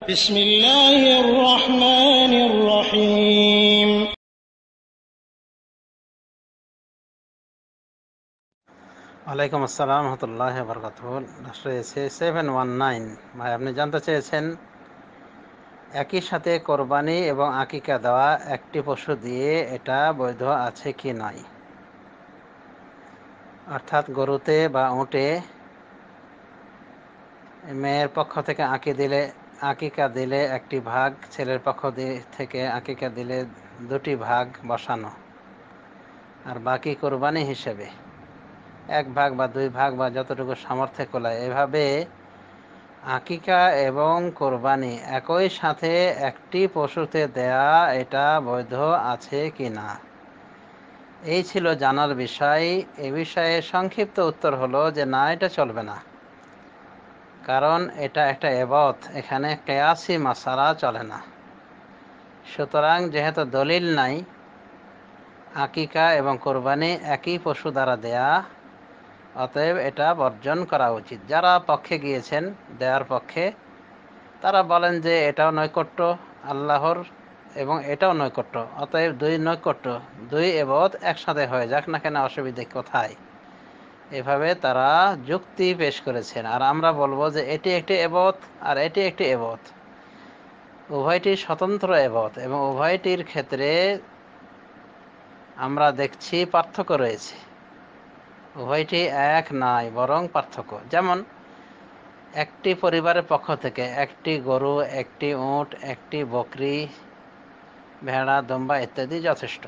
بسم الله الرحمن الرحيم ওয়ালাইকুম আসসালাম রহমতুল্লাহ বরকাতুহ। রয়েছে 719 ভাই, আপনি জানতে চেয়েছেন একই সাথে কোরবানি এবং আকিকা দেওয়া একটি পশু দিয়ে এটা বৈধ আছে কি নয়। অর্থাৎ গরুতে বা উটে মেয়ের পক্ষ থেকে আকিকা দিলে একটি ভাগ, ছেলের পক্ষ থেকে আকিকা দিলে দুটি ভাগ বসানো, আর বাকি কোরবানি হিসেবে এক ভাগ বা দুই ভাগ বা যতটুকু সামর্থ্য কোলায়, এভাবে আকিকা এবং কোরবানি একই সাথে একটি পশুতে দেয়া এটা বৈধ আছে কি না, এই ছিল জানার বিষয়। এ বিষয়ে সংক্ষিপ্ত উত্তর হলো যে না, এটা চলবে না, কারণ এটা একটা ইবাদত, এখানে কিয়াসি মাসালা চলে না। সুতরাং যেহেতু দলিল নাই আকিকা এবং কোরবানি একই পশু দ্বারা দেয়া, অতএব এটা বর্জন করা উচিত। যারা পক্ষে গিয়েছেন দেওয়ার পক্ষে, তারা বলেন যে এটাও নৈকট্য আল্লাহর এবং এটাও নৈকট্য, অতএব দুই নৈকট্য, দুই এবাদত একসাথে হয়ে যাক না কেন, অসুবিধে কোথায়। এভাবে তারা যুক্তি পেশ করেছেন। আর আমরা বলবো যে এটি একটি এবাদত আর এটি একটি এবাদত, উভয়টি স্বতন্ত্র এবাদত এবং উভয়টির ক্ষেত্রে আমরা দেখছি পার্থক্য রয়েছে। উভয়টি এক নয়, বরং পার্থক্য। যেমন একটি পরিবারের পক্ষ থেকে একটি গরু, একটি উট, একটি বকরি, ভেড়া, দম্বা ইত্যাদি যথেষ্ট,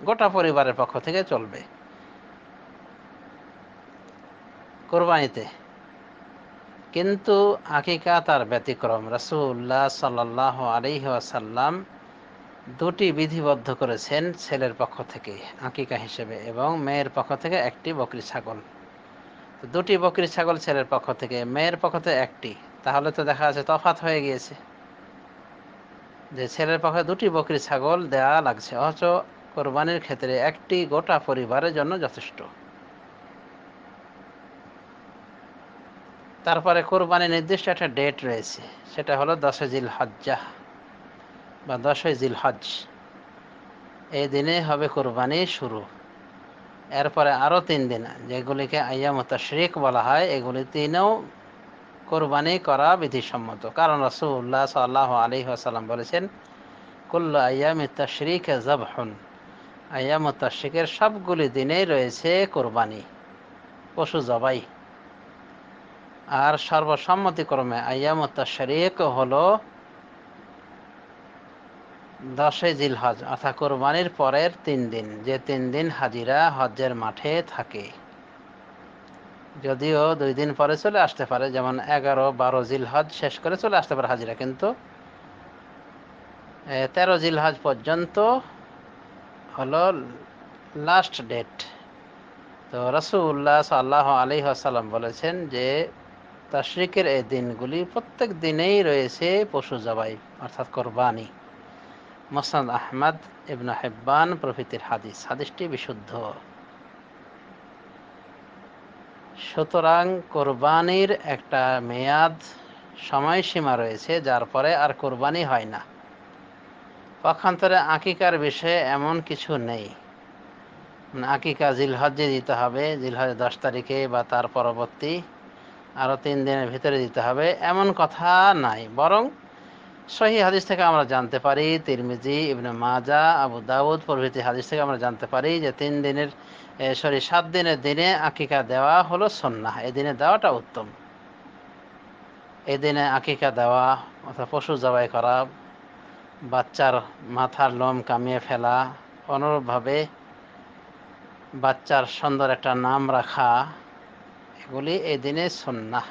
গোটা পরিবারের পক্ষ থেকে চলবে কোরবানিতে। কিন্তু আকিকা তার ব্যতিক্রম। রাসূলুল্লাহ সাল্লাল্লাহু আলাইহি ওয়াসাল্লাম দুটি বিধিবদ্ধ করেছেন ছেলের পক্ষ থেকে আকিকা হিসেবে, এবং মেয়ের পক্ষ থেকে একটি বকরি ছাগল। দুটি বকরি ছাগল ছেলের পক্ষ থেকে, মেয়ের পক্ষ থেকে একটি, তাহলে তো দেখা যাচ্ছে তফাৎ হয়ে গিয়েছে, যে ছেলের পক্ষে দুটি বকরি ছাগল দেয়া লাগছে, অথচ কোরবানির ক্ষেত্রে একটি গোটা পরিবারের জন্য যথেষ্ট। তারপরে কোরবানির নির্দিষ্ট একটা ডেট রয়েছে, সেটা হলো 10 জিলহজ্জাহ বা 10 জিলহজ। এই দিনে হবে কোরবানি শুরু। এরপরে আরও 3 দিন, যেগুলিকে আইয়াম তাশরিক বলা হয়, এগুলি দিনেও কোরবানি করা বিধিসম্মত। কারণ রাসূলুল্লাহ সাল্লাল্লাহু আলাইহি ওয়াসাল্লাম বলেছেন, কুল্লু আইয়ামি তাশরিক যাবহুন, আইয়াম তাশরিকের সবগুলি দিনেই রয়েছে কোরবানি, পশু জবাই। আর সর্বসম্মতিক্রমে আইয়াম তাশরিক হলো 10 জিলহজ, অর্থাৎ কোরবানির পরের 3 দিন, যে 3 দিন হাজিরা হজ্জের মাঠে থাকে। যদিও 2 দিন পরে চলে আসতে পারে, যেমন 11-12 জিলহজ শেষ করে চলে আসতে পারে হাজিরা, কিন্তু 13 জিলহজ পর্যন্ত হলো লাস্ট ডেট। তো রাসূলুল্লাহ সাল্লাল্লাহু আলাইহি ওয়াসাল্লাম বলেছেন যে তাশরিকের এই দিনগুলি প্রত্যেক দিনেই রয়েছে পশু জবাই, অর্থাৎ কোরবানি। মুসনাদ আহমদ, ইবনে হিব্বান প্রভৃতির হাদিস, হাদিসটি বিশুদ্ধ। সুতরাং কোরবানির একটা মেয়াদ, সময়সীমা রয়েছে, যার পরে আর কোরবানি হয় না। পক্ষান্তরে আকিকার বিষয়ে এমন কিছু নেই, আকিকা জিলহজ্জে দিতে হবে, জিলহজ্জের 10 তারিখে বা তার পরবর্তী আরও 3 দিনের ভিতরে দিতে হবে, এমন কথা নাই। বরং সহিহ হাদিস থেকে আমরা জানতে পারি, তিরমিজি, ইবনে মাজা, আবু দাউদ প্রভৃতি হাদিস থেকে আমরা জানতে পারি যে 7 দিনের দিনে আকিকা দেওয়া হলো সুন্নাহ, এই দিনে দেওয়াটা উত্তম। এই দিনে আকিকা দেওয়া অর্থাৎ পশু জবাই করা, বাচ্চার মাথার লোম কামিয়ে ফেলা, অনুরূপভাবে বাচ্চার সুন্দর একটা নাম রাখা, এগুলি এই দিনে সুন্নাহ।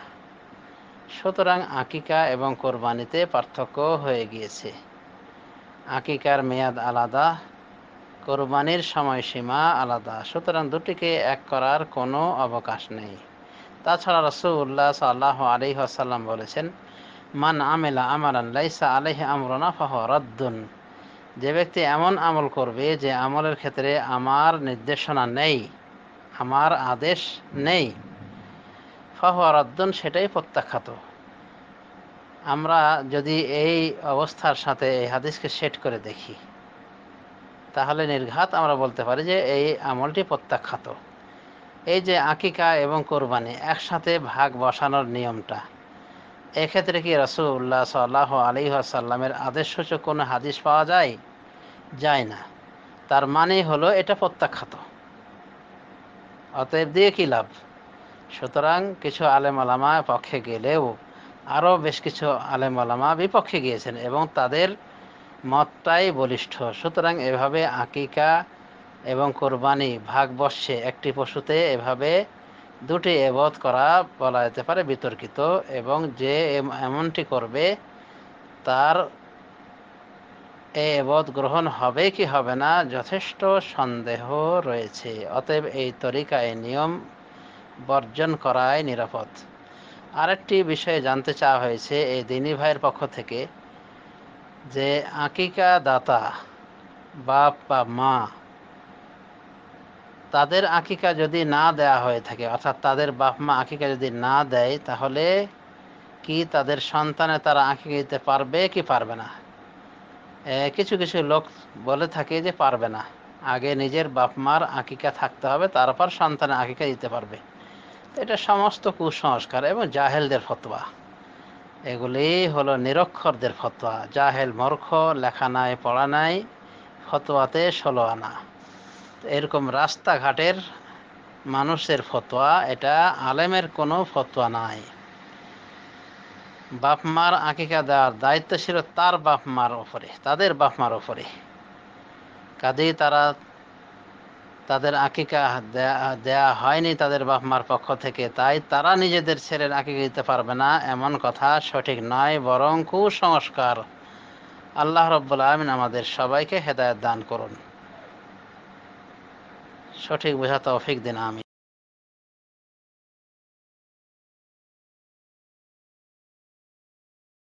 সুতরাং আকিকা এবং কোরবানিতে পার্থক্য হয়ে গিয়েছে। আকিকার মেয়াদ আলাদা, কোরবানির সময়সীমা আলাদা, সুতরাং দুটিকে এক করার কোনো অবকাশ নেই। তাছাড়া রাসূলুল্লাহ সাল্লাল্লাহু আলাইহি ওয়াসাল্লাম বলেছেন, মান আমিলা আমালান লাইসা আলাইহি আমরুনা ফাহুয়া রাদ্দুন, যে ব্যক্তি এমন আমল করবে যে আমলের ক্ষেত্রে আমার নির্দেশনা নেই, আমার আদেশ নেই, ফাহুয়া রাদ্দুন, সেটাই প্রত্যাখ্যাত। আমরা যদি এই অবস্থার সাথে এই হাদিসকে সেট করে দেখি, তাহলে নির্ঘাত আমরা বলতে পারি যে এই আমলটি প্রত্যাখ্যাত। এই যে আকিকা এবং কোরবানি একসাথে ভাগ বসানোর নিয়মটা, এক্ষেত্রে কি রাসূলুল্লাহ সাল্লাল্লাহু আলাইহি ওয়াসাল্লামের আদেশসূচক কোনো হাদিস পাওয়া যায়? যায় না। তার মানে হলো এটা প্রত্যাখ্যাত। অতএব দিয়ে কি লাভ? সুতরাং কিছু আলেম ওলামা পক্ষে গেলেও আরও বেশ কিছু আলেম ওলামা বিপক্ষে গিয়েছেন এবং তাদের মতটাই বলিষ্ঠ। সুতরাং এভাবে আকিকা এবং কোরবানি ভাগ বসছে একটি পশুতে, এভাবে দুটি এবাদত করা বলা যেতে পারে বিতর্কিত, এবং যে এমনটি করবে তার এই এবাদত গ্রহণ হবে কি হবে না যথেষ্ট সন্দেহ রয়েছে। অতএব এই তরিকা, এই নিয়ম বর্জন করাই নিরাপদ। আরেকটি বিষয়ে জানতে চাওয়া হয়েছে এই দিনী ভাইয়ের পক্ষ থেকে, যে আকিকা দাতা বাপ বা মা, তাদের আকিকা যদি না দেয়া হয়ে থাকে, অর্থাৎ তাদের বাপ মা আকিকা যদি না দেয়, তাহলে কি তাদের সন্তানে তারা আকিকা দিতে পারবে কি পারবে না? কিছু কিছু লোক বলে থাকে যে পারবে না, আগে নিজের বাপ মার আকিকা থাকতে হবে, তারপর সন্তানে আকিকা দিতে পারবে। এটা সমস্ত কুসংস্কার এবং জাহেলদের ফতোয়া। এগুলি হলো নিরক্ষরদের ফতোয়া। জাহেল মূর্খ, লেখা নাই পড়া নাই, ফতোয়াতে 16 আনা। এরকম রাস্তাঘাটের মানুষের ফতোয়া, এটা আলেমের কোনো ফতোয়া নাই। বাপ মার আকিকা দেওয়ার দায়িত্ব ছিল তার বাপ মার ওপরে, তাদের বাপ মার ওপরে। কাজেই তাদের আকিকা দেয়া হয়নি তাদের বাপ মার পক্ষ থেকে, তাই তারা নিজেদের ছেলের আকিকা দিতে পারবে না, এমন কথা সঠিক নয়, বরং কুসংস্কার। আল্লাহ রাব্বুল আলামিন আমাদের সবাইকে হেদায়েত দান করুন, সঠিক বোঝা তৌফিক দিন। আমিন।